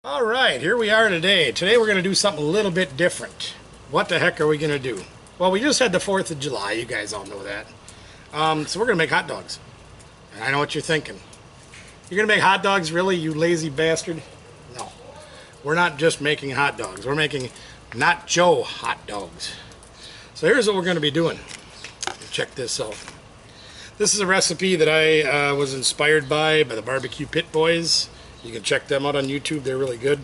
All right, here we are today. Today we're going to do something a little bit different. What the heck are we going to do? Well, we just had the 4th of July. You guys all know that. So we're going to make hot dogs. And I know what you're thinking. You're going to make hot dogs, really, you lazy bastard? No. We're not just making hot dogs. We're making nacho hot dogs. So here's what we're going to be doing. Check this out. This is a recipe that I was inspired by the Barbecue Pit Boys. You can check them out on YouTube. They're really good.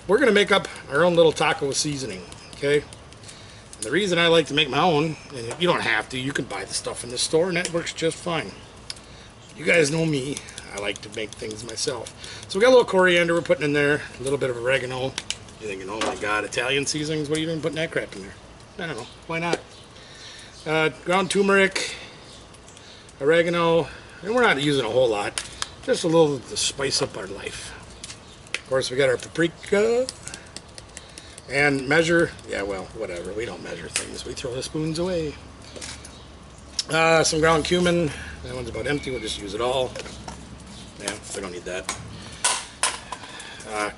We're going to make up our own little taco seasoning, okay? And the reason I like to make my own, and you don't have to, you can buy the stuff in the store, and that works just fine. You guys know me. I like to make things myself. So we got a little coriander we're putting in there, a little bit of oregano. You're thinking, oh my God, Italian seasonings? What are you even putting that crap in there? I don't know. Why not? Ground turmeric, oregano, and we're not using a whole lot. Just a little to spice up our life. Of course, we got our paprika. And measure, yeah, well, whatever. We don't measure things. We throw the spoons away. Some ground cumin. That one's about empty. We'll just use it all. Yeah, we don't need that.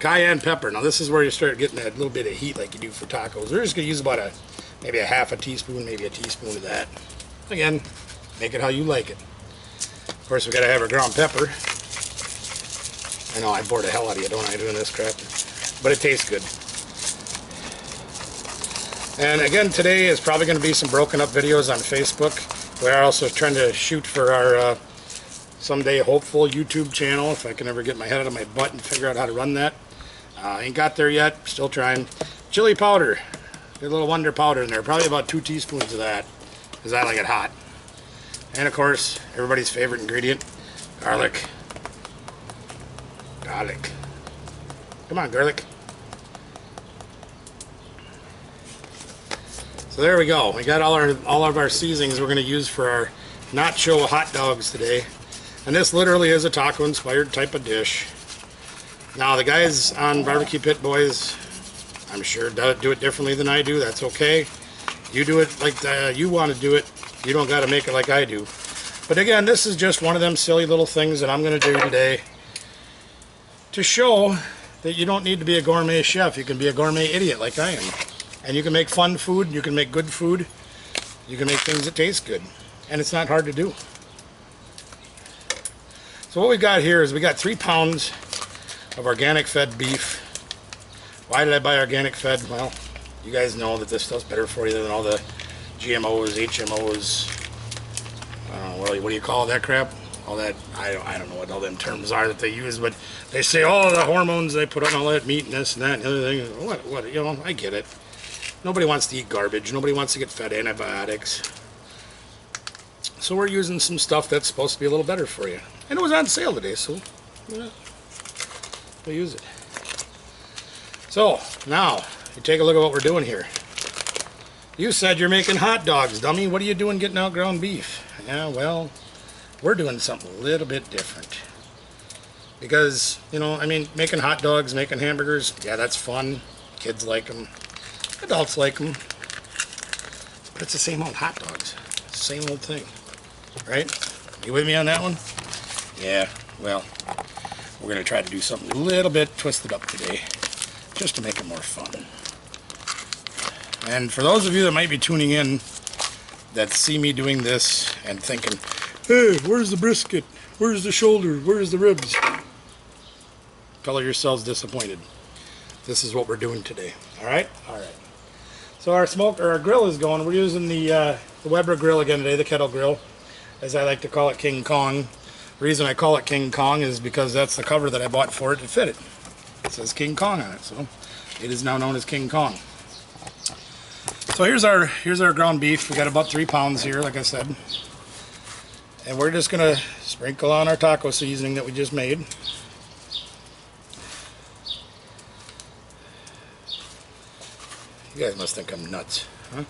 Cayenne pepper. Now, this is where you start getting that little bit of heat like you do for tacos. We're just going to use about maybe a half a teaspoon, maybe a teaspoon of that. Again, make it how you like it. Of course, we got to have our ground pepper. I know I bore the hell out of you, don't I, doing this crap? But it tastes good. And again, today is probably going to be some broken up videos on Facebook. We're also trying to shoot for our someday hopeful YouTube channel, if I can ever get my head out of my butt and figure out how to run that. Ain't got there yet, still trying. Chili powder, a little Wonder powder in there, probably about 2 teaspoons of that, because I like it hot. And of course, everybody's favorite ingredient, garlic. Garlic. Come on, garlic. So there we go. We got all of our seasonings we're going to use for our nacho hot dogs today. And this literally is a taco-inspired type of dish. Now, the guys on Barbecue Pit Boys, I'm sure, do it differently than I do. That's okay. You do it like you want to do it. You don't got to make it like I do. But again, this is just one of them silly little things that I'm going to do today to show that you don't need to be a gourmet chef. You can be a gourmet idiot like I am. And you can make fun food, you can make good food, you can make things that taste good. And it's not hard to do. So what we got here is we got 3 pounds of organic fed beef. Why did I buy organic fed? Well, you guys know that this stuff's better for you than all the GMOs, HMOs, what do you call that crap? All that, I don't know what all them terms are that they use, but they say, oh, the hormones they put on all that meat and this and that and the other thing. What, you know, I get it. Nobody wants to eat garbage. Nobody wants to get fed antibiotics. So we're using some stuff that's supposed to be a little better for you. And it was on sale today, so yeah, we'll use it. So, now, you take a look at what we're doing here. You said you're making hot dogs, dummy. What are you doing getting out ground beef? Yeah, well, we're doing something a little bit different. Because, you know, I mean, making hot dogs, making hamburgers, yeah, that's fun. Kids like them. Adults like them. But it's the same old hot dogs. Same old thing. Right? You with me on that one? Yeah, well, we're going to try to do something a little bit twisted up today. Just to make it more fun. And for those of you that might be tuning in that see me doing this and thinking, hey, where's the brisket? Where's the shoulder? Where's the ribs? Color yourselves disappointed. This is what we're doing today. All right? All right. So our grill is going. We're using the Weber grill again today, the kettle grill, as I like to call it, King Kong. The reason I call it King Kong is because that's the cover that I bought for it to fit it. It says King Kong on it, so it is now known as King Kong. So here's our ground beef. We got about 3 pounds here, like I said. And we're just going to sprinkle on our taco seasoning that we just made. You guys must think I'm nuts, huh?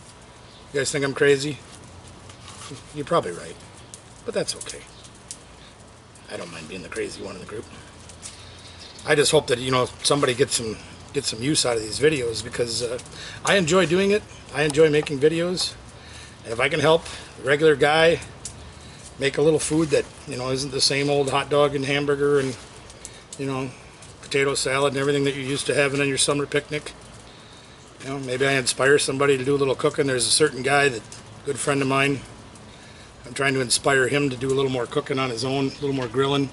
You guys think I'm crazy? You're probably right, but that's okay. I don't mind being the crazy one in the group. I just hope that, you know, somebody gets some use out of these videos, because I enjoy doing it. I enjoy making videos, and if I can help a regular guy make a little food that, you know, isn't the same old hot dog and hamburger and, you know, potato salad and everything that you're used to having on your summer picnic. You know, maybe I inspire somebody to do a little cooking. There's a certain guy, that good friend of mine, I'm trying to inspire him to do a little more cooking on his own, a little more grilling.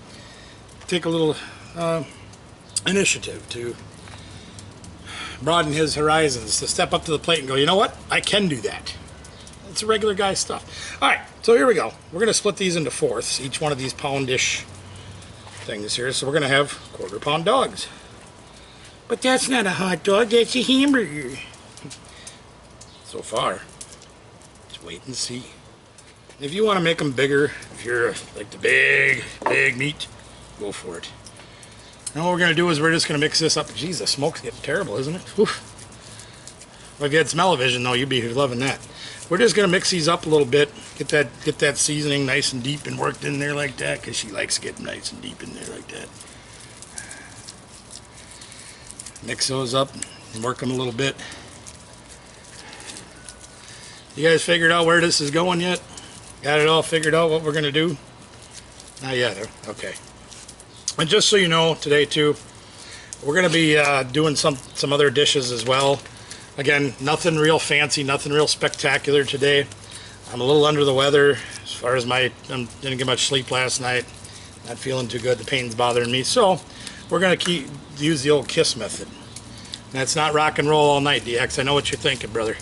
Take a little initiative to broaden his horizons, to step up to the plate and go, you know what, I can do that. It's regular guy stuff. All right, so here we go. We're going to split these into fourths, each one of these poundish things here. So we're going to have quarter-pound dogs. But that's not a hot dog, that's a hamburger. So far, just wait and see. If you want to make them bigger, if you're like the big meat, go for it. Now what we're going to do is we're just going to mix this up. Jeez, the smoke's getting terrible, isn't it? Oof. Well, if you had smell-o-vision, though, you'd be loving that. We're just going to mix these up a little bit, get that seasoning nice and deep and worked in there like that, because she likes getting nice and deep in there like that. Mix those up and work them a little bit. You guys figured out where this is going yet? Got it all figured out what we're going to do? Not yet, okay. And just so you know, today too, we're going to be doing some other dishes as well. Again, nothing real fancy, nothing real spectacular today. I'm a little under the weather as far as I didn't get much sleep last night. Not feeling too good, the pain's bothering me. So we're going to use the old KISS method. That's not rock and roll all night, DX. I know what you're thinking, brother.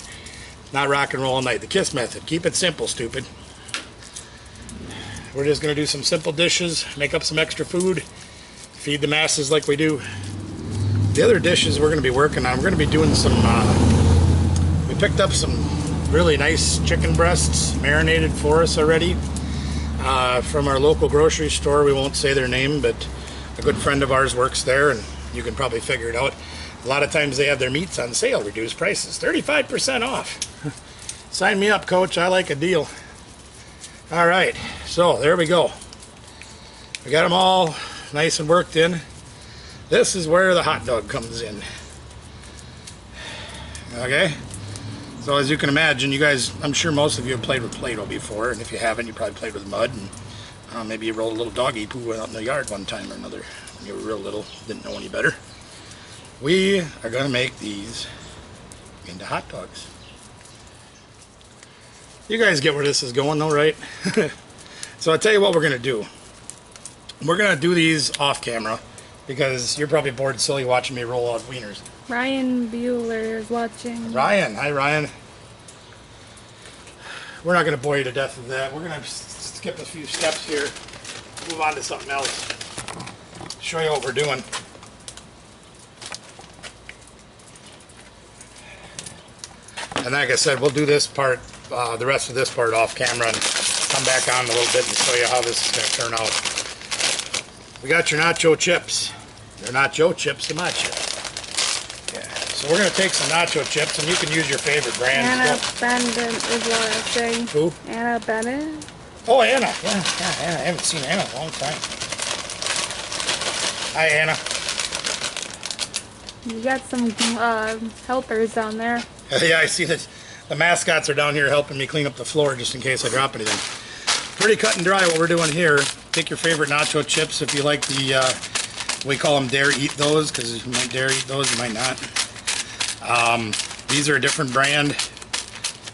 Not rock and roll all night. The KISS method. Keep it simple, stupid. We're just going to do some simple dishes, make up some extra food, feed the masses like we do. The other dishes we're going to be working on, we're going to be doing some, we picked up some really nice chicken breasts, marinated for us already, from our local grocery store. We won't say their name, but a good friend of ours works there, and you can probably figure it out. A lot of times they have their meats on sale, reduced prices, 35% off. Sign me up, coach, I like a deal. All right, so there we go. We got them all nice and worked in. This is where the hot dog comes in. Okay, so as you can imagine, you guys, I'm sure most of you have played with Play-Doh before, and if you haven't, you probably played with mud, and maybe you rolled a little doggy poo out in the yard one time or another when you were real little, didn't know any better. We are going to make these into hot dogs. You guys get where this is going though, right? So I'll tell you what we're going to do. We're going to do these off camera because you're probably bored silly watching me roll out wieners. Ryan Bueller is watching. Ryan, hi Ryan. We're not going to bore you to death with that. We're going to skip a few steps here, move on to something else, show you what we're doing. And like I said, we'll do this part, the rest of this part off camera, and come back on a little bit and show you how this is going to turn out. We got your nacho chips. They're nacho chips, they're my chips. Yeah. So we're going to take some nacho chips, and you can use your favorite brand. Anna Bennett is what I say. Who? Anna Bennett. Oh, Anna. Yeah, Anna. I haven't seen Anna in a long time. Hi, Anna. You got some helpers down there. Yeah, I see that the mascots are down here helping me clean up the floor just in case I drop anything. Pretty cut and dry what we're doing here. Take your favorite nacho chips if you like the, we call them dare eat those, because you might dare eat those, you might not. These are a different brand.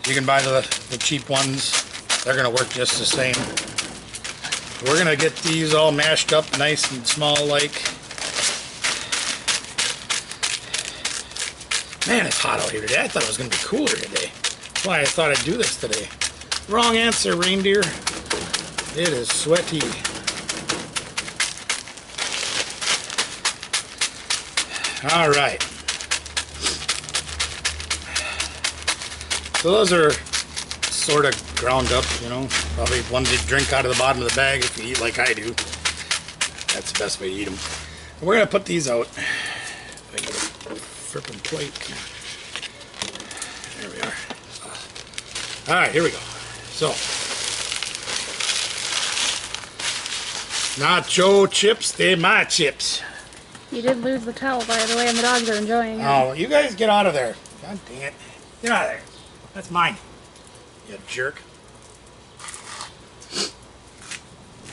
You can buy the cheap ones. They're going to work just the same. We're going to get these all mashed up nice and small like. Man, it's hot out here today. I thought it was going to be cooler today. That's why I thought I'd do this today. Wrong answer, reindeer. It is sweaty. All right. So those are sort of ground up, you know. Probably one to drink out of the bottom of the bag if you eat like I do. That's the best way to eat them. We're going to put these out. If I get a frippin' plate. There we are. All right, here we go. So, nacho chips, they're my chips. You did lose the towel, by the way, and the dogs are enjoying it. Oh, you guys get out of there. God dang it. Get out of there. That's mine. You jerk.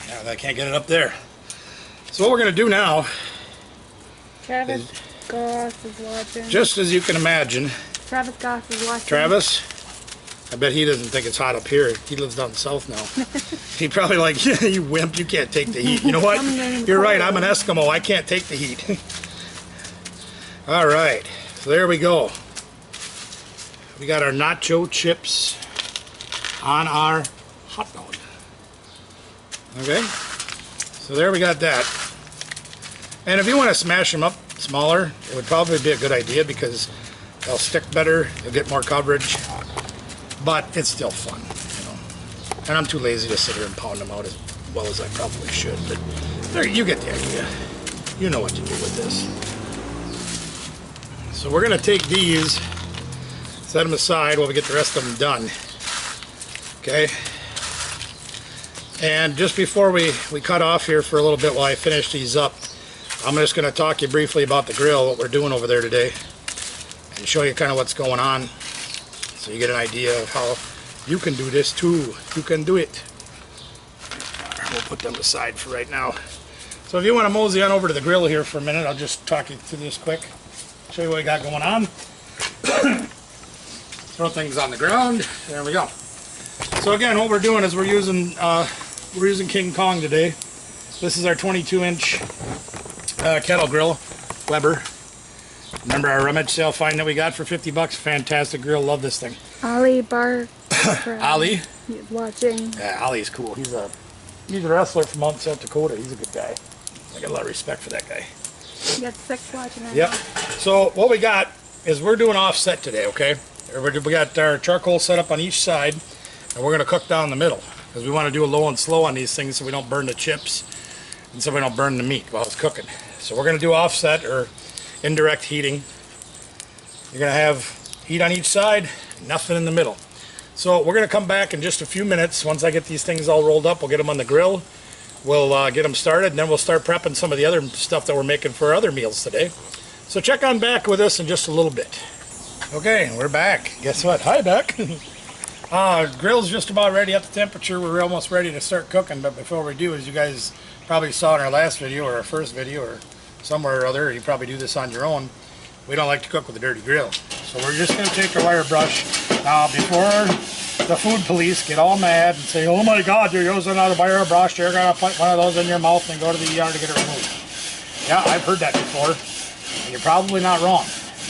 Yeah, I can't get it up there. So what we're going to do now Travis Goss is watching. Just as you can imagine. Travis Goss is watching. Travis, I bet he doesn't think it's hot up here. He lives down south now. He probably like, yeah, you wimp, you can't take the heat. You know what? You're right, I'm an Eskimo. I can't take the heat. All right, so there we go. We got our nacho chips on our hot dog. Okay, so there we got that. And if you want to smash them up smaller, it would probably be a good idea because they'll stick better, you'll get more coverage, but it's still fun, you know. And I'm too lazy to sit here and pound them out as well as I probably should, but there, you get the idea. You know what to do with this. So we're going to take these, set them aside while we get the rest of them done. Okay. And just before we cut off here for a little bit while I finish these up, I'm just going to talk to you briefly about the grill, what we're doing over there today, and show you kind of what's going on so you get an idea of how you can do this too. You can do it. We'll put them aside for right now. So if you want to mosey on over to the grill here for a minute, I'll just talk you through this quick. Show you what we got going on. Throw things on the ground. There we go. So again, what we're doing is we're using King Kong today. This is our 22-inch kettle grill, Weber. Remember our rummage sale find that we got for 50 bucks? Fantastic grill. Love this thing. Ali Bar. Ali? He's watching. Yeah, Ali's cool. He's a wrestler from out in South Dakota. He's a good guy. I got a lot of respect for that guy. You got 6 watching right Yep. now. So what we got is we're doing offset today, okay? We got our charcoal set up on each side, and we're going to cook down the middle because we want to do a low and slow on these things so we don't burn the chips and so we don't burn the meat while it's cooking. So we're going to do offset or indirect heating. You're going to have heat on each side, nothing in the middle. So we're going to come back in just a few minutes. Once I get these things all rolled up, we'll get them on the grill. We'll get them started, and then we'll start prepping some of the other stuff that we're making for our other meals today. So check on back with us in just a little bit. Okay, we're back. Guess what? Hi, Beck. Grill's just about ready at the temperature. We're almost ready to start cooking, but before we do, as you guys probably saw in our last video or our first video or somewhere or other, you probably do this on your own, we don't like to cook with a dirty grill. So we're just going to take our wire brush. Now, before the food police get all mad and say, oh my God, you're using a wire brush, you're going to put one of those in your mouth and go to the ER to get it removed. Yeah, I've heard that before, and you're probably not wrong,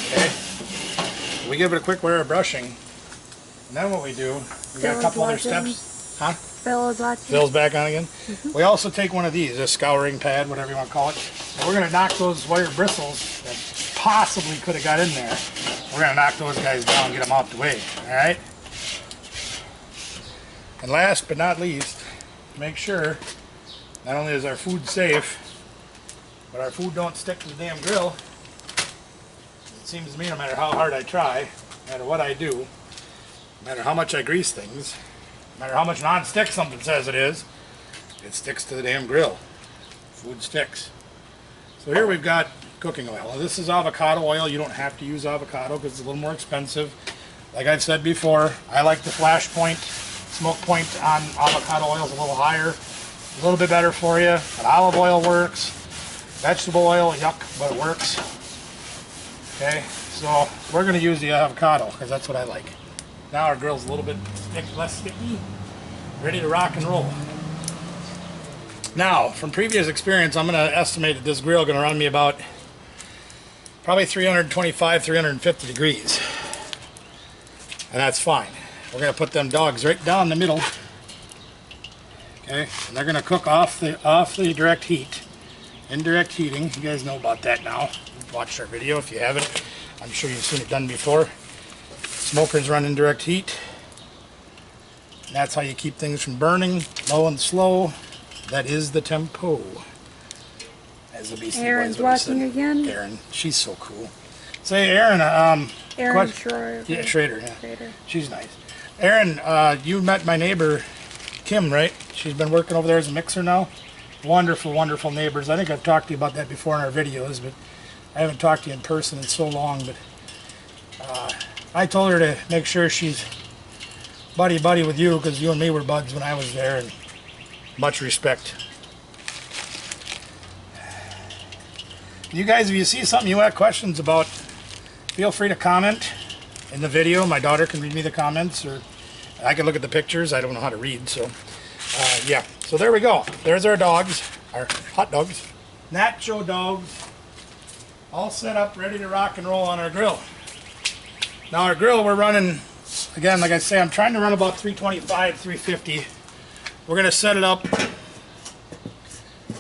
okay? We give it a quick wire brushing, and then what we do, we got a couple other steps. Huh? Phil is watching. Phil's back on again. We also take one of these, a scouring pad, whatever you want to call it. And we're going to knock those wire bristles that possibly could have got in there. We're going to knock those guys down, get them out the way. All right. And last but not least, make sure not only is our food safe, but our food don't stick to the damn grill. It seems to me no matter how hard I try, no matter what I do, no matter how much I grease things, no matter how much non-stick something says it is, it sticks to the damn grill. Food sticks. So here we've got cooking oil. Now this is avocado oil. You don't have to use avocado because it's a little more expensive. Like I've said before, I like the flash point, smoke point on avocado oil is a little higher, a little bit better for you. But olive oil works. Vegetable oil, yuck, but it works. Okay, so we're going to use the avocado because that's what I like. Now our grill's a little bit less sticky, ready to rock and roll. Now, from previous experience, I'm going to estimate that this grill is going to run me about probably 325, 350 degrees. And that's fine. We're going to put them dogs right down the middle. Okay, and they're going to cook off the direct heat. Indirect heating, you guys know about that now. You've watched our video if you haven't. I'm sure you've seen it done before. Smokers run indirect heat. And that's how you keep things from burning, low and slow. That is the tempo. As the Beastie Aaron's Boys would have watching said. again. Aaron, she's so cool. Say, Aaron, Aaron Schroeder. yeah, Schrader, yeah. Schrader. She's nice. Aaron, you met my neighbor, Kim, right? She's been working over there as a mixer now. Wonderful, wonderful neighbors. I think I've talked to you about that before in our videos, but I haven't talked to you in person in so long. But I told her to make sure she's buddy with you because you and me were buds when I was there, and much respect. You guys, if you see something you have questions about, feel free to comment in the video. My daughter can read me the comments, or I can look at the pictures. I don't know how to read, so yeah. So there we go. There's our dogs, our hot dogs, nacho dogs, all set up, ready to rock and roll on our grill. Now our grill, we're running, again, like I say, I'm trying to run about 325, 350. We're gonna set it up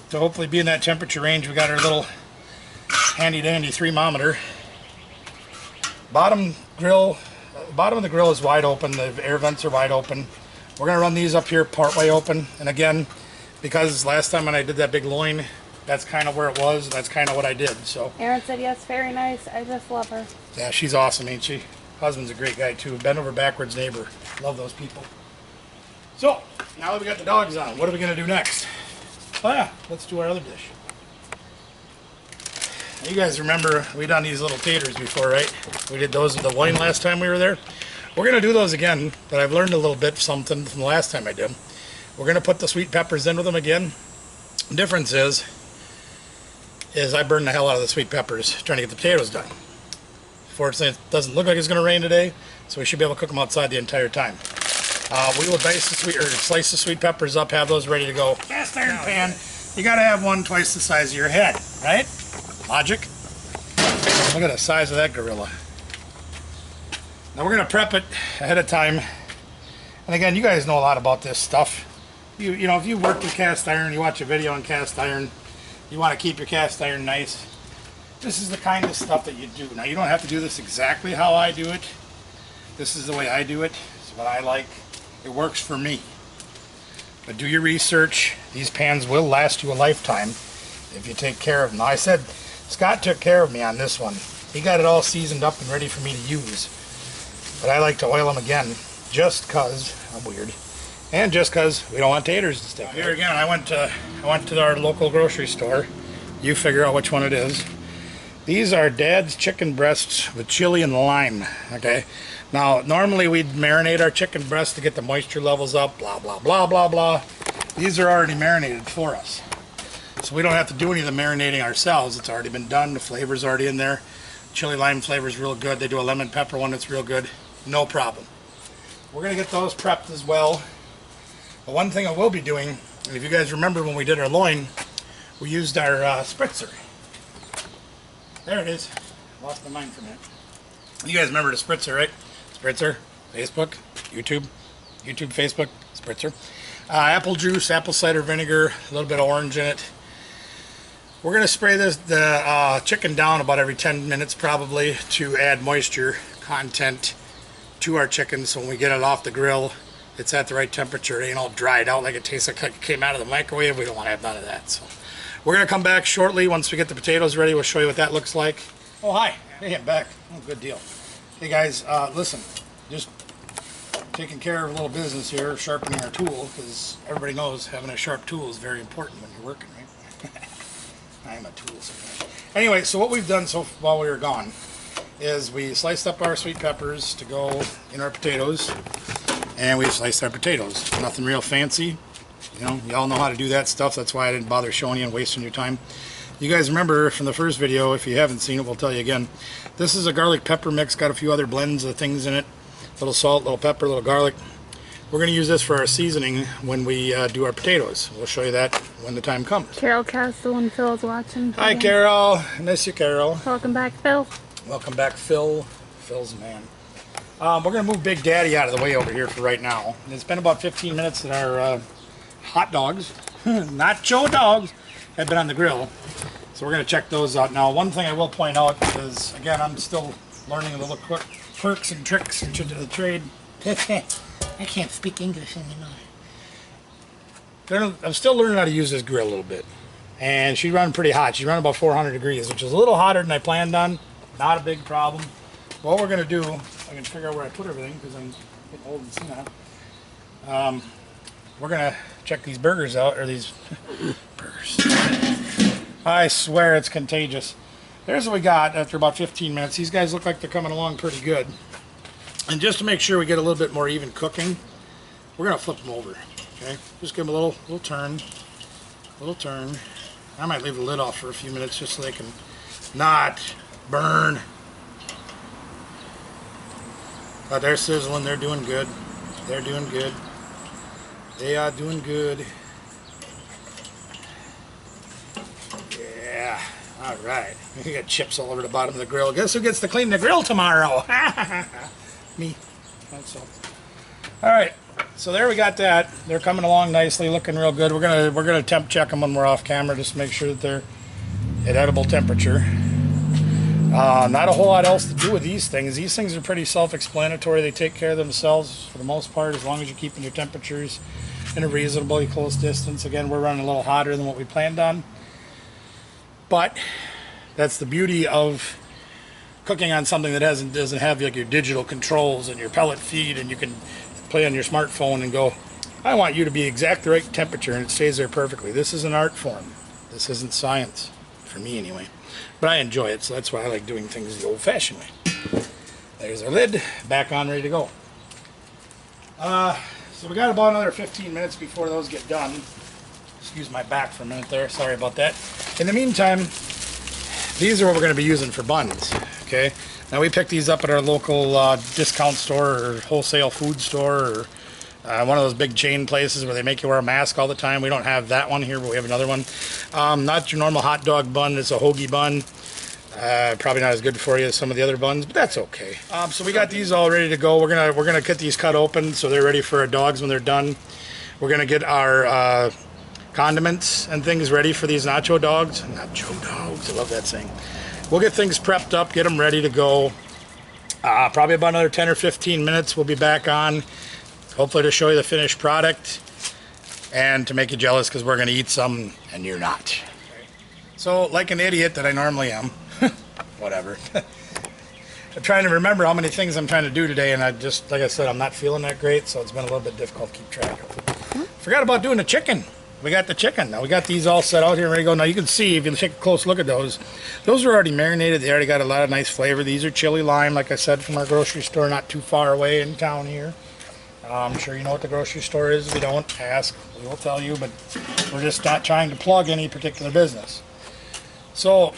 to hopefully be in that temperature range. We got our little handy dandy thermometer. Bottom of the grill is wide open. The air vents are wide open. We're gonna run these up here partway open. And again, because last time when I did that big loin, that's kind of where it was. That's kind of what I did. So Erin said yes, very nice. I just love her. yeah, she's awesome, ain't she? Husband's a great guy too. Bend over backwards neighbor. Love those people. So now that we got the dogs on, what are we gonna do next? Oh yeah, let's do our other dish. You guys remember we done these little taters before, right? We did those with the loin last time we were there. We're gonna do those again, but I've learned a little bit something from the last time I did. We're gonna put the sweet peppers in with them again. The difference is I burned the hell out of the sweet peppers trying to get the potatoes done. Fortunately, it doesn't look like it's gonna rain today, so we should be able to cook them outside the entire time. We will slice the sweet peppers up, have those ready to go. Cast iron pan. You gotta have one twice the size of your head, right? Logic. Look at the size of that gorilla. Now we're gonna prep it ahead of time. And again, you guys know a lot about this stuff. You know, if you work with cast iron, you watch a video on cast iron, you want to keep your cast iron nice, this is the kind of stuff that you do. Now you don't have to do this exactly how I do it. This is the way I do it. It's what I like. It works for me. But do your research. These pans will last you a lifetime if you take care of them. Now I said Scott took care of me on this one. He got it all seasoned up and ready for me to use. But I like to oil them again just because I'm weird. And just because we don't want taters to stick. Here again, I went to our local grocery store. You figure out which one it is. These are Dad's chicken breasts with chili and lime. Okay. Now, normally we'd marinate our chicken breasts to get the moisture levels up, blah, blah, blah, blah, blah. These are already marinated for us. So we don't have to do any of the marinating ourselves. It's already been done. The flavor's already in there. Chili lime flavor is real good. They do a lemon pepper one that's real good. No problem. We're going to get those prepped as well. But one thing I will be doing, and if you guys remember when we did our loin, we used our spritzer. There it is. Lost my mind for a minute. You guys remember the spritzer, right? Spritzer, Facebook, YouTube, Facebook, spritzer. Apple juice, apple cider vinegar, a little bit of orange in it. We're going to spray the chicken down about every 10 minutes probably to add moisture content to our chicken, so when we get it off the grill, it's at the right temperature. It ain't all dried out like it tastes like it came out of the microwave. We don't want to have none of that. So we're going to come back shortly once we get the potatoes ready. We'll show you what that looks like. Oh, hi. Hey, I'm back. Oh, good deal. Hey, guys, listen, just taking care of a little business here, sharpening our tool, because everybody knows having a sharp tool is very important when you're working, right? I am a tool sometimes. Anyway, so what we've done while we were gone is we sliced up our sweet peppers to go in our potatoes, and we sliced our potatoes. Nothing real fancy. You know, y'all know how to do that stuff. That's why I didn't bother showing you and wasting your time. You guys remember from the first video, if you haven't seen it, we'll tell you again. This is a garlic pepper mix, got a few other blends of things in it. A little salt, a little pepper, a little garlic. We're going to use this for our seasoning when we do our potatoes. We'll show you that when the time comes. Carol Castle and Phil's watching. Hi, Carol. I miss you, Carol. Welcome back, Phil. Welcome back, Phil. Phil's the man. We're going to move Big Daddy out of the way over here for right now. It's been about 15 minutes that our hot dogs, nacho dogs, have been on the grill. So we're going to check those out. Now, one thing I will point out is, again, I'm still learning the little quirks and tricks into the trade. I can't speak English anymore. I'm still learning how to use this grill a little bit. And she's running pretty hot. She's running about 400 degrees, which is a little hotter than I planned on. Not a big problem. What we're going to do, I can figure out where I put everything because I'm getting old and senile. We're going to check these burgers out, or these burgers. I swear it's contagious. There's what we got after about 15 minutes. These guys look like they're coming along pretty good. And just to make sure we get a little bit more even cooking, we're going to flip them over. Okay, just give them a little turn. I might leave the lid off for a few minutes just so they can not burn. But they're sizzling. They're doing good. They're doing good. They are doing good. Yeah. All right. We got chips all over the bottom of the grill. Guess who gets to clean the grill tomorrow? Me. That's all. All right. So there we got that. They're coming along nicely, looking real good. We're gonna temp check them when we're off camera, just to make sure that they're at edible temperature. Not a whole lot else to do with these things. These things are pretty self-explanatory. They take care of themselves for the most part, as long as you're keeping your temperatures in a reasonably close distance. Again, we're running a little hotter than what we planned on, but that's the beauty of cooking on something that doesn't have like your digital controls and your pellet feed, and you can play on your smartphone and go, I want you to be exact the right temperature, and it stays there perfectly. This is an art form. This isn't science, for me anyway. But I enjoy it, so that's why I like doing things the old-fashioned way. There's our lid, back on, ready to go. So we got about another 15 minutes before those get done. Excuse my back for a minute there, sorry about that. In the meantime, these are what we're going to be using for buns, okay? Now we picked these up at our local discount store or wholesale food store, or one of those big chain places where they make you wear a mask all the time. We don't have that one here, but we have another one. Not your normal hot dog bun, it's a hoagie bun. Probably not as good for you as some of the other buns, but that's okay. So we got these all ready to go. We're gonna get these cut open so they're ready for our dogs when they're done. We're gonna get our condiments and things ready for these nacho dogs. Nacho dogs, I love that saying. We'll get things prepped up, get them ready to go. Probably about another 10 or 15 minutes we'll be back on, hopefully to show you the finished product and to make you jealous because we're going to eat some and you're not. So, like an idiot that I normally am, whatever. I'm trying to remember how many things I'm trying to do today, and I just, like I said, I'm not feeling that great, so it's been a little bit difficult to keep track of. Forgot about doing the chicken. We got the chicken. Now we got these all set out here ready to go. Now you can see, if you take a close look at those are already marinated. They already got a lot of nice flavor. These are chili lime, like I said, from our grocery store, not too far away in town here. I'm sure you know what the grocery store is. If you don't, ask. We will tell you, but we're just not trying to plug any particular business. So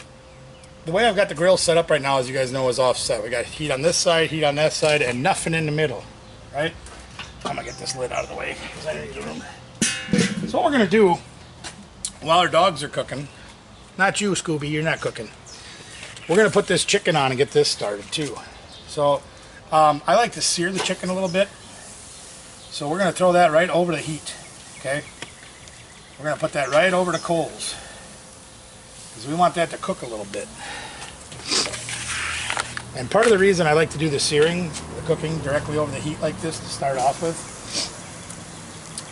the way I've got the grill set up right now, as you guys know, is offset. We got heat on this side, heat on that side, and nothing in the middle, right? I'm gonna get this lid out of the way because I need the room. So what we're gonna do while our dogs are cooking, not you, Scooby, you're not cooking. We're gonna put this chicken on and get this started too. So I like to sear the chicken a little bit. So we're gonna throw that right over the heat, okay? We're gonna put that right over the coals because we want that to cook a little bit. And part of the reason I like to do the searing, the cooking directly over the heat like this to start off with,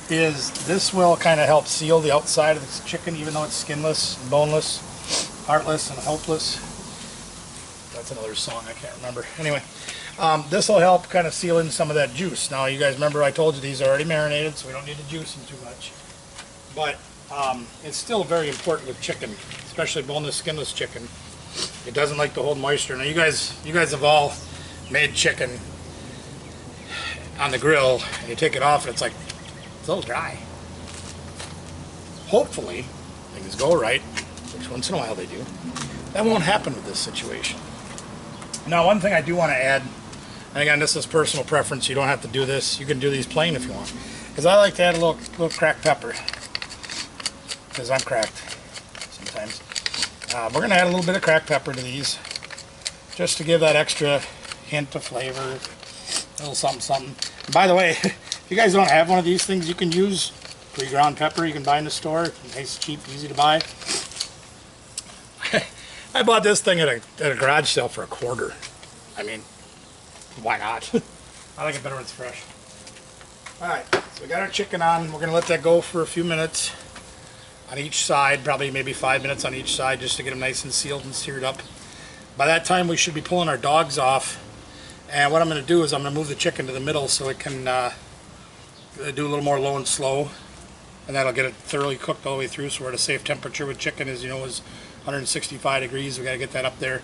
is this will kind of help seal the outside of this chicken, even though it's skinless, and boneless, heartless, and hopeless. That's another song, I can't remember. Anyway, this will help kind of seal in some of that juice. Now, you guys remember I told you these are already marinated, so we don't need to juice them too much. But it's still very important with chicken, especially boneless, skinless chicken. It doesn't like to hold moisture. Now, you guys have all made chicken on the grill, and you take it off, and it's like, it's a little dry. Hopefully, things go right, which once in a while they do. That won't happen with this situation. Now, one thing I do want to add, and again, this is personal preference. You don't have to do this. You can do these plain if you want. Because I like to add a little cracked pepper. Because I'm cracked sometimes. We're going to add a little bit of cracked pepper to these, just to give that extra hint of flavor, a little something, something. And by the way, if you guys don't have one of these things, you can use pre-ground pepper you can buy in the store. Nice, cheap, easy to buy. I bought this thing at a garage sale for $1. I mean, why not? I like it better when it's fresh. Alright, so we got our chicken on. We're going to let that go for a few minutes on each side, probably maybe 5 minutes on each side, just to get them nice and sealed and seared up. By that time, we should be pulling our dogs off. And what I'm going to do is I'm going to move the chicken to the middle so it can do a little more low and slow. And that'll get it thoroughly cooked all the way through. So we're at a safe temperature with chicken, as you know, is 165 degrees. We got to get that up there.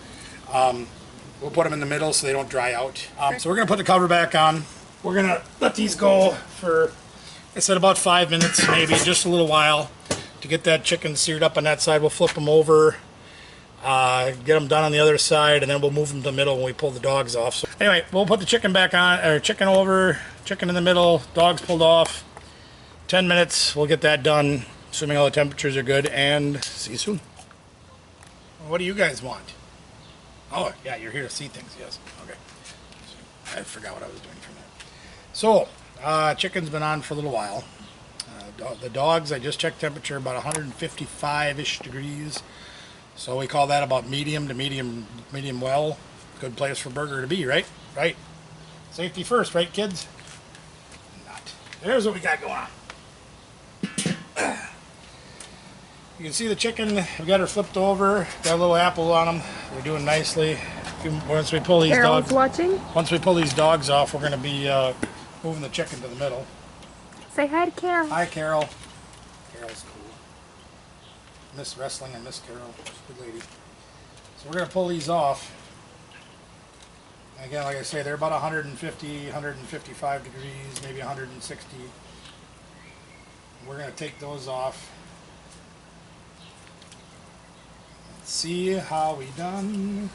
We'll put them in the middle so they don't dry out. So we're going to put the cover back on. We're going to let these go for, I said, about 5 minutes, maybe just a little while, to get that chicken seared up on that side. We'll flip them over. Get them done on the other side, and then we'll move them to the middle when we pull the dogs off. So anyway, we'll put the chicken back on, or chicken over, chicken in the middle, dogs pulled off. 10 minutes, we'll get that done, assuming all the temperatures are good, and see you soon. What do you guys want? Oh, yeah, you're here to see things, yes. Okay. I forgot what I was doing for a minute. So, chicken's been on for a little while. The dogs, I just checked temperature, about 155-ish degrees. So we call that about medium to medium well. Good place for burger to be, right? Right. Safety first, right, kids? Not. There's what we got going on. You can see the chicken. We got her flipped over. Got a little apple on them. We're doing nicely. Once we pull these Carol's dogs, watching. Once we pull these dogs off, we're going to be moving the chicken to the middle. Say hi to Carol. Hi, Carol. Carol's cool. Miss wrestling and Miss Carol. Good lady. So we're going to pull these off. And again, like I say, they're about 150, 155 degrees, maybe 160. We're going to take those off. Let's see how we done.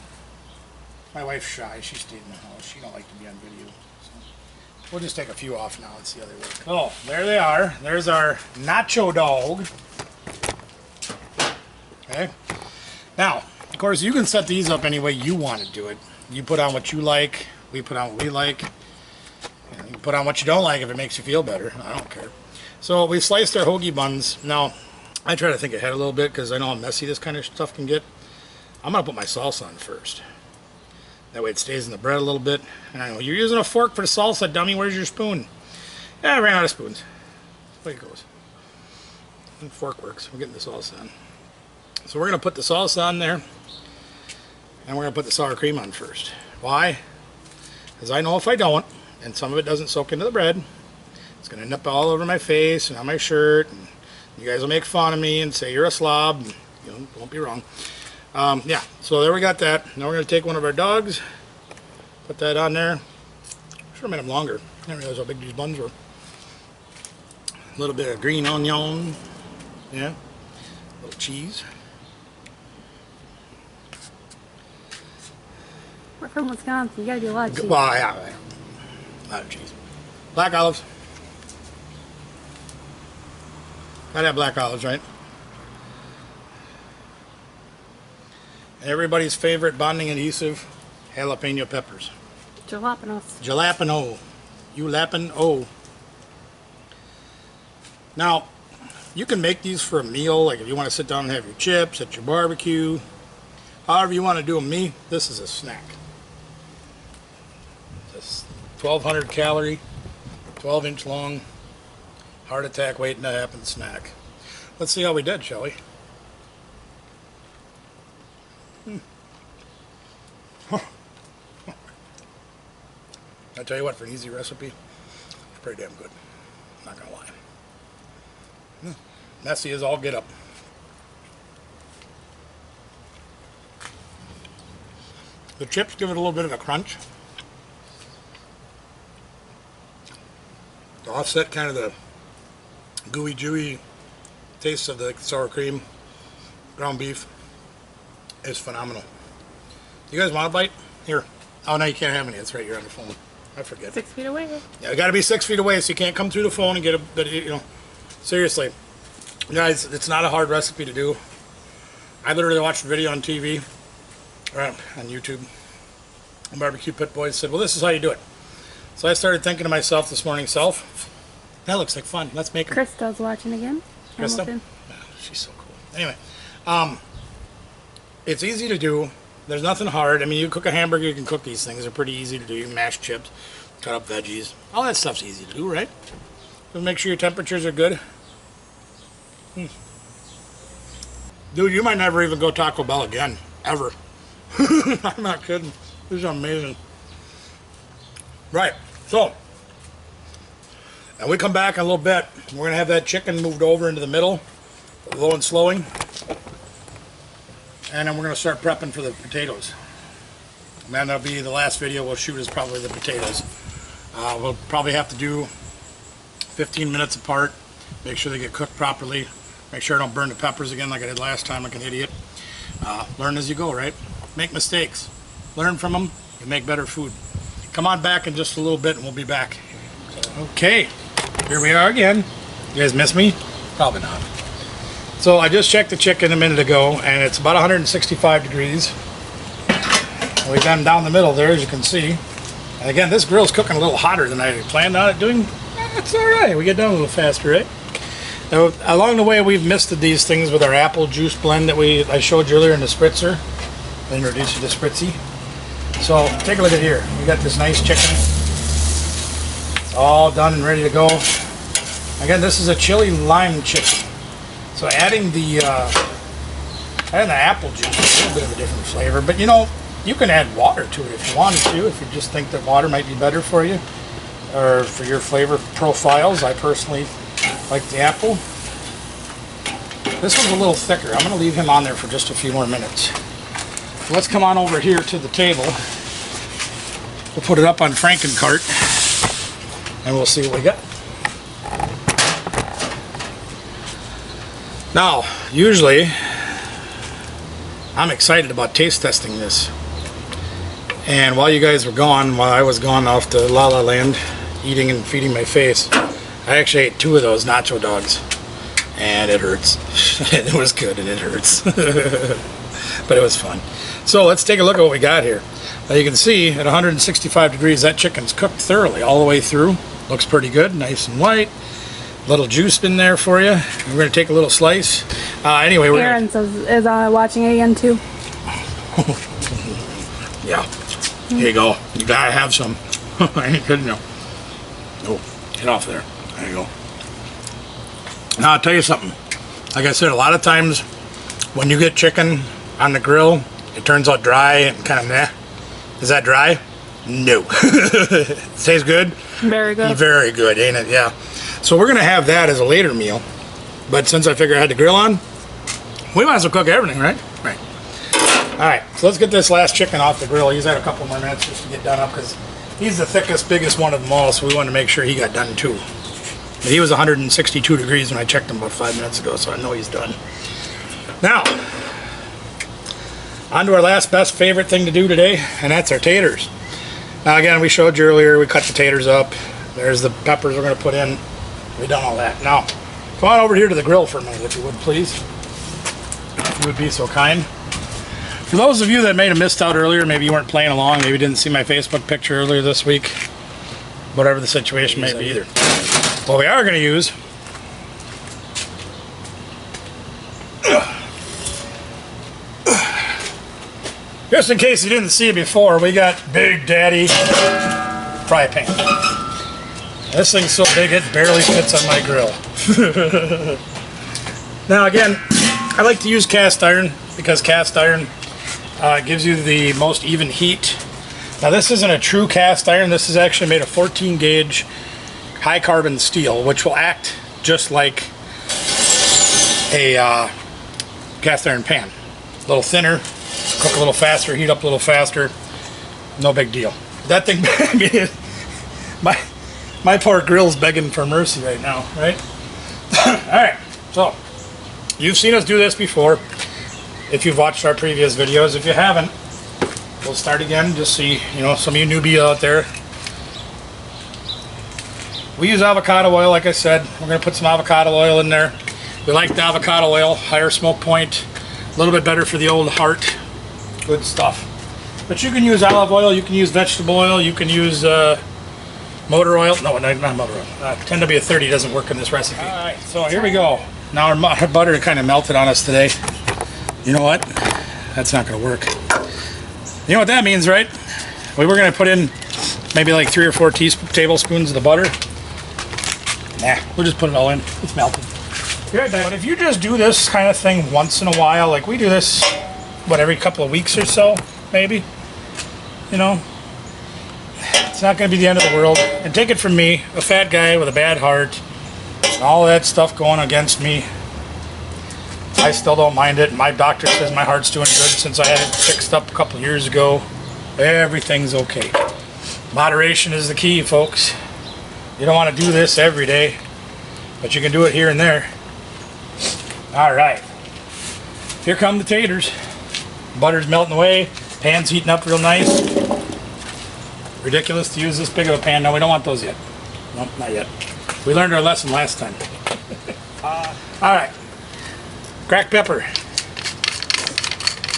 My wife's shy. She stayed in the house. She don't like to be on video. So we'll just take a few off now and see how they work. Oh, there they are. There's our nacho dog. Okay. Now, of course, you can set these up any way you want to do it. You put on what you like. We put on what we like. And you put on what you don't like if it makes you feel better. I don't care. So we sliced our hoagie buns. Now, I try to think ahead a little bit because I know how messy this kind of stuff can get. I'm going to put my salsa on first. That way it stays in the bread a little bit. And I know, you're using a fork for the salsa, dummy. Where's your spoon? Yeah, I ran out of spoons. That's the way it goes. The fork works. We're getting the salsa on. So we're going to put the salsa on there. And we're going to put the sour cream on first. Why? Because I know if I don't, and some of it doesn't soak into the bread, it's going to end up all over my face and on my shirt. And you guys will make fun of me and say you're a slob. And, you know, won't be wrong. Yeah, so there we got that. Now we're going to take one of our dogs, put that on there. Should have made them longer. I didn't realize how big these buns were. A little bit of green onion. Yeah. A little cheese. We're from Wisconsin. You gotta do a lot of cheese. Well, yeah. A lot of cheese. Black olives. Gotta have black olives, right? And everybody's favorite bonding adhesive, jalapeno peppers. Jalapenos. Jalapeno. You lappin'? Oh. Now, you can make these for a meal, like if you want to sit down and have your chips at your barbecue. However you want to do them. Me, this is a snack. This 1,200 calorie, 12-inch long, heart attack waiting to happen snack. Let's see how we did, shall we? I tell you what, for an easy recipe, it's pretty damn good. Not gonna lie. Messy as all get up. The chips give it a little bit of a crunch to offset kind of the gooey, dewy taste of the sour cream. Ground beef is phenomenal. You guys want a bite? Here. Oh, no, you can't have any. That's right, you're on the phone. I forget. 6 feet away. Yeah, you got to be 6 feet away, so you can't come through the phone and get a. But you know, seriously, guys, it's not a hard recipe to do. I literally watched a video on TV, or on YouTube. And Barbecue Pit Boys said, "Well, this is how you do it." So I started thinking to myself this morning, that looks like fun. Let's make it. Krista's watching again. Krista? Hamilton. Oh, she's so cool. Anyway, it's easy to do. There's nothing hard. I mean, you cook a hamburger, you can cook these things. They're pretty easy to do. You can mash chips, cut up veggies. All that stuff's easy to do, right? So make sure your temperatures are good. Dude, you might never even go Taco Bell again. Ever. I'm not kidding. This is amazing. Right. So, and we come back in a little bit. We're going to have that chicken moved over into the middle, low and slowing. And then we're going to start prepping for the potatoes. And then that'll be the last video we'll shoot is probably the potatoes. We'll probably have to do 15 minutes apart. Make sure they get cooked properly. Make sure I don't burn the peppers again like I did last time like an idiot. Learn as you go, right? Make mistakes. Learn from them. You make better food. Come on back in just a little bit and we'll be back. Okay, here we are again. You guys miss me? Probably not. So I just checked the chicken a minute ago and it's about 165 degrees. We've got them down the middle there, as you can see. And again, this grill's cooking a little hotter than I planned on it doing. It's all right. We get done a little faster, right? Now, along the way, we've misted these things with our apple juice blend that I showed you earlier in the spritzer. I introduced you to spritzy. So take a look at here. We got this nice chicken. It's all done and ready to go. Again, this is a chili lime chicken. So adding the apple juice is a little bit of a different flavor, but you know, you can add water to it if you wanted to, if you just think that water might be better for you or for your flavor profiles. I personally like the apple. This one's a little thicker. I'm going to leave him on there for just a few more minutes. So let's come on over here to the table. We'll put it up on Frankencart and we'll see what we got. Now, usually I'm excited about taste testing this. And while you guys were gone, while I was gone off to La La Land, eating and feeding my face, I actually ate 2 of those nacho dogs. And it hurts. It was good and it hurts. But it was fun. So let's take a look at what we got here. Now you can see at 165 degrees that chicken's cooked thoroughly all the way through. Looks pretty good, nice and white. Little juice in there for you. We're going to take a little slice. Anyway, we're Aaron is watching it again too. Yeah. Here you go. You gotta have some. I ain't kidding you. Oh, get off there. There you go. Now I'll tell you something. Like I said, a lot of times when you get chicken on the grill, it turns out dry and kind of meh. Is that dry? No. Tastes good? Very good. Very good, ain't it? Yeah. So we're gonna have that as a later meal. But since I figured I had the grill on, we might as well cook everything, right? Right. Alright, so let's get this last chicken off the grill. He's had a couple more minutes just to get done up because he's the thickest, biggest one of them all, so we wanted to make sure he got done too. But he was 162 degrees when I checked him about 5 minutes ago, so I know he's done. Now, on to our last best favorite thing to do today, and that's our taters. Now again, we showed you earlier, we cut the taters up. There's the peppers we're going to put in. We've done all that. Now, come on over here to the grill for a minute, if you would, please. If you would be so kind. For those of you that may have missed out earlier, maybe you weren't playing along, maybe you didn't see my Facebook picture earlier this week, whatever the situation may be either. What we are going to use just in case you didn't see it before, we got Big Daddy fry pan. This thing's so big it barely fits on my grill. Now again, I like to use cast iron because cast iron gives you the most even heat. Now this isn't a true cast iron. This is actually made of 14 gauge high carbon steel, which will act just like a cast iron pan. A little thinner, cook a little faster, heat up a little faster. No big deal. That thing, my poor grill's begging for mercy right now, right? Alright, so you've seen us do this before if you've watched our previous videos. If you haven't, we'll start again just see, you know, some of you newbies out there. We use avocado oil, like I said. We're going to put some avocado oil in there. We like the avocado oil, higher smoke point, a little bit better for the old heart. Good stuff. But you can use olive oil, you can use vegetable oil, you can use motor oil. No, not motor oil. 10W30 doesn't work in this recipe. Alright, so here we go. Now our butter kind of melted on us today. You know what? That's not going to work. You know what that means, right? We were going to put in maybe like 3 or 4 tablespoons of the butter. Nah, we'll just put it all in. It's melted. But if you just do this kind of thing once in a while, like we do this, what, every couple of weeks or so, maybe? You know? It's not going to be the end of the world. And take it from me, a fat guy with a bad heart, and all that stuff going against me. I still don't mind it. My doctor says my heart's doing good since I had it fixed up a couple years ago. Everything's okay. Moderation is the key, folks. You don't want to do this every day, but you can do it here and there. All right. Here come the taters. Butter's melting away. Pan's heating up real nice. Ridiculous to use this big of a pan. No, we don't want those yet. Nope, not yet. We learned our lesson last time. Alright. Cracked pepper.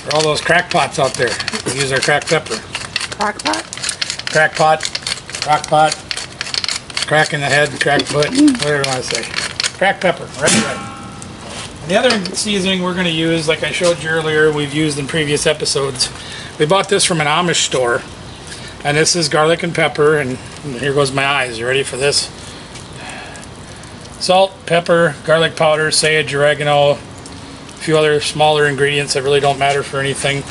For all those crackpots out there, we use our cracked pepper. Crock-pot? Crackpot, crockpot, crack in the head, cracked foot, whatever you want to say. Cracked pepper, right. And the other seasoning we're going to use, like I showed you earlier, we've used in previous episodes. We bought this from an Amish store. And this is garlic and pepper, and here goes my eyes. You ready for this? Salt, pepper, garlic powder, sage, oregano, a few other smaller ingredients that really don't matter for anything.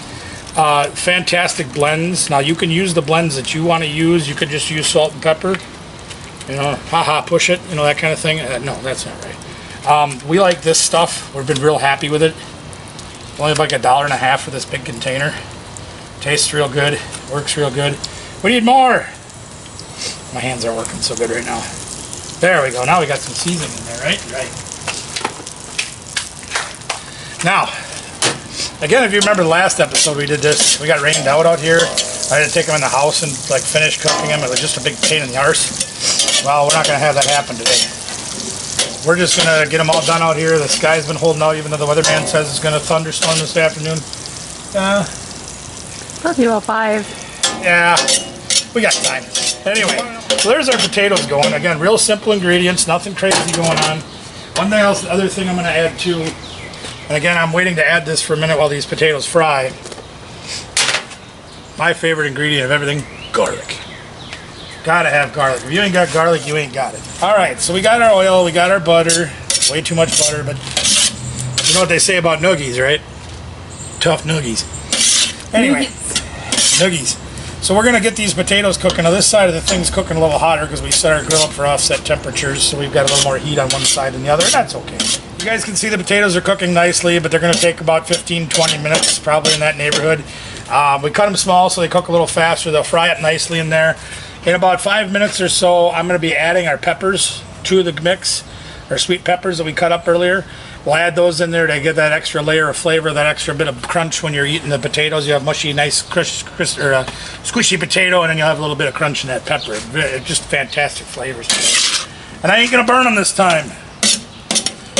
Fantastic blends. Now you can use the blends that you want to use. You could just use salt and pepper. You know, haha, push it. You know, that kind of thing. No, that's not right. We like this stuff. We've been real happy with it. Only like $1.50 for this big container. Tastes real good. Works real good. We need more. My hands aren't working so good right now. There we go. Now we got some seasoning in there, right? Right. Now, again, if you remember the last episode we did this, we got rained out here. I had to take them in the house and like finish cooking them. It was just a big pain in the arse. Well, we're not going to have that happen today. We're just going to get them all done out here. The sky's been holding out even though the weatherman says it's going to thunderstorm this afternoon. Supposed to be about 5. Yeah, we got time. Anyway, so there's our potatoes going. Again, real simple ingredients, nothing crazy going on. One thing else, the other thing I'm going to add too, and again, I'm waiting to add this for a minute while these potatoes fry. My favorite ingredient of everything, garlic. Gotta have garlic. If you ain't got garlic, you ain't got it. All right, so we got our oil, we got our butter. Way too much butter, but you know what they say about noogies, right? Tough noogies. Anyway, noogies. So we're gonna get these potatoes cooking. Now this side of the thing's cooking a little hotter because we set our grill up for offset temperatures, so we've got a little more heat on one side than the other, and that's okay. You guys can see the potatoes are cooking nicely, but they're gonna take about 15-20 minutes, probably in that neighborhood. We cut them small so they cook a little faster. They'll fry it nicely in there. In about 5 minutes or so, I'm gonna be adding our peppers to the mix, our sweet peppers that we cut up earlier. We'll add those in there to get that extra layer of flavor, that extra bit of crunch when you're eating the potatoes. You have mushy, nice, squishy potato, and then you'll have a little bit of crunch in that pepper. Just fantastic flavors. And I ain't gonna burn them this time.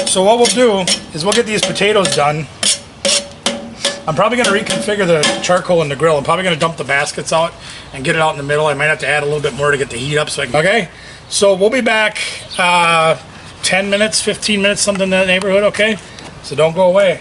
So what we'll do is we'll get these potatoes done. I'm probably gonna reconfigure the charcoal in the grill. I'm probably gonna dump the baskets out and get it out in the middle. I might have to add a little bit more to get the heat up so I can, okay? So we'll be back 10 minutes, 15 minutes, something in that neighborhood, okay? So don't go away.